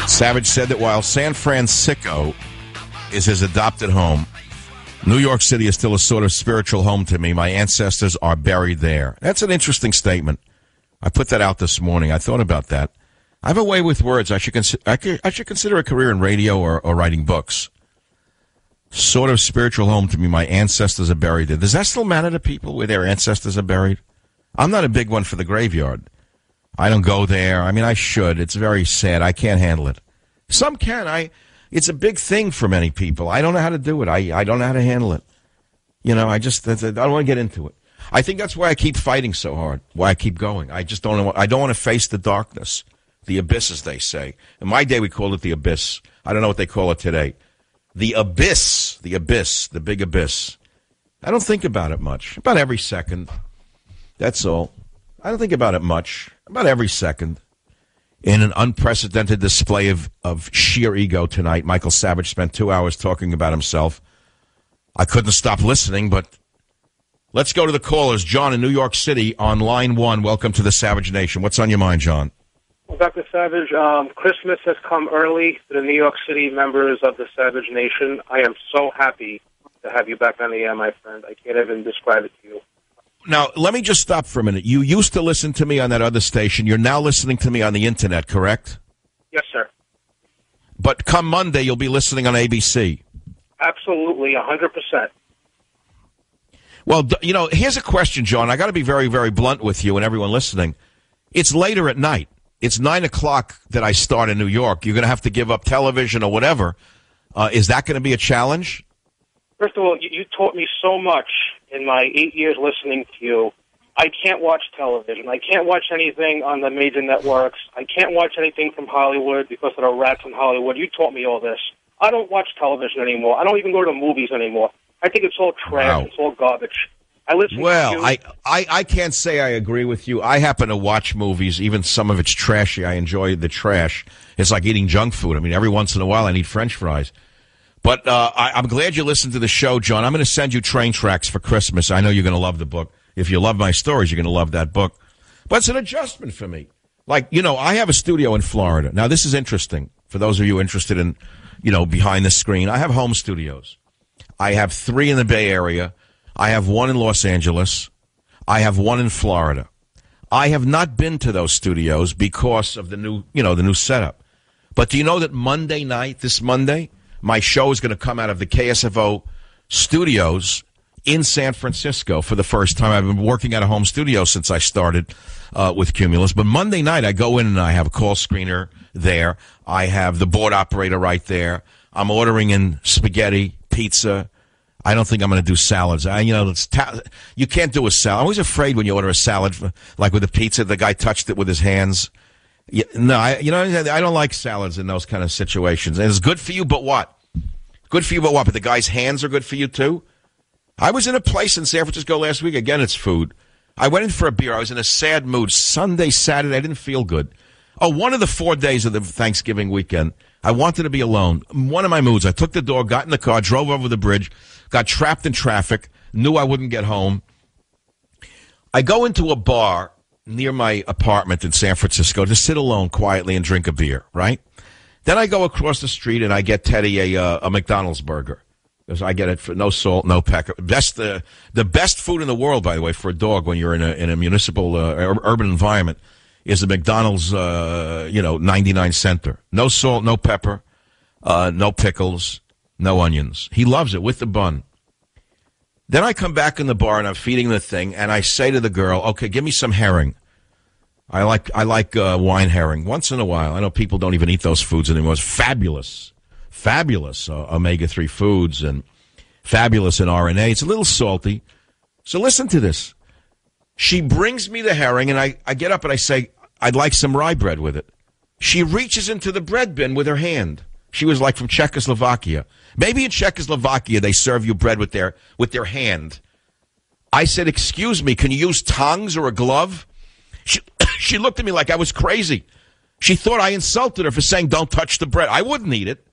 Savage said that while San Francisco is his adopted home, New York City is still a sort of spiritual home to me. My ancestors are buried there. That's an interesting statement. I put that out this morning. I thought about that. I have a way with words. I should consider a career in radio or writing books. Sort of spiritual home to me. My ancestors are buried there. Does that still matter to people where their ancestors are buried? I'm not a big one for the graveyard. I don't go there. I mean, I should. It's very sad. I can't handle it. Some can. It's a big thing for many people. I don't know how to do it. I don't know how to handle it. You know, I don't want to get into it. I think that's why I keep fighting so hard, why I keep going. I just don't know. I don't want to face the darkness, the abyss, as they say. In my day, we called it the abyss. I don't know what they call it today. The abyss, the big abyss. I don't think about it much. About every second. That's all. I don't think about it much. About every second. In an unprecedented display of sheer ego tonight, Michael Savage spent 2 hours talking about himself. I couldn't stop listening, but let's go to the callers. John in New York City on line 1. Welcome to the Savage Nation. What's on your mind, John? Well, Dr. Savage, Christmas has come early to the New York City members of the Savage Nation. I am so happy to have you back on the air, my friend. I can't even describe it to you. Now, let me just stop for a minute. You used to listen to me on that other station. You're now listening to me on the Internet, correct? Yes, sir. But come Monday, you'll be listening on ABC. Absolutely, 100%. Well, you know, here's a question, John. I got to be very, very blunt with you and everyone listening. It's later at night. It's 9 o'clock that I start in New York. You're going to have to give up television or whatever. Is that going to be a challenge? First of all, you taught me so much in my 8 years listening to you. I can't watch television. I can't watch anything on the major networks. I can't watch anything from Hollywood because of the rats in Hollywood. You taught me all this. I don't watch television anymore. I don't even go to the movies anymore. I think it's all trash. Wow. It's all garbage. I listen to you. I can't say I agree with you. I happen to watch movies. Even some of it's trashy. I enjoy the trash. It's like eating junk food. I mean, every once in a while I need French fries. But I'm glad you listened to the show, John. I'm going to send you Train Tracks for Christmas. I know you're going to love the book. If you love my stories, you're going to love that book. But it's an adjustment for me. Like, you know, I have a studio in Florida. Now, this is interesting for those of you interested in, you know, behind the screen. I have home studios. I have 3 in the Bay Area. I have 1 in Los Angeles. I have 1 in Florida. I have not been to those studios because of the new setup. But do you know that Monday night, this Monday, my show is going to come out of the KSFO studios in San Francisco for the first time. I've been working at a home studio since I started with Cumulus. But Monday night, I go in and I have a call screener there. I have the board operator right there. I'm ordering in spaghetti, pizza. I don't think I'm going to do salads. You can't do a salad. I'm always afraid when you order a salad, like with a pizza, the guy touched it with his hands. I don't like salads in those kind of situations. And it's good for you, but what? Good for you, but what? But the guy's hands are good for you, too? I was in a place in San Francisco last week. Again, it's food. I went in for a beer. I was in a sad mood. Sunday, Saturday, I didn't feel good. Oh, one of the 4 days of the Thanksgiving weekend, I wanted to be alone. One of my moods, I took the dog, got in the car, drove over the bridge, got trapped in traffic, knew I wouldn't get home. I go into a bar near my apartment in San Francisco to sit alone quietly and drink a beer, right? Then I go across the street and I get Teddy a McDonald's burger. Because I get it for no salt, no pepper. The best food in the world, by the way, for a dog when you're in a municipal urban environment is the McDonald's 99 center. No salt, no pepper, no pickles, no onions. He loves it with the bun. Then I come back in the bar and I'm feeding the thing and I say to the girl, "Okay, give me some herring. I like wine herring once in a while. I know people don't even eat those foods anymore. It's fabulous omega-3 foods and fabulous in RNA. It's a little salty. So listen to this. She brings me the herring, and I get up and I say, I'd like some rye bread with it. She reaches into the bread bin with her hand. She was like from Czechoslovakia. Maybe in Czechoslovakia they serve you bread with their hand. I said, "Excuse me, can you use tongs or a glove?" She looked at me like I was crazy. She thought I insulted her for saying, "Don't touch the bread." I wouldn't eat it.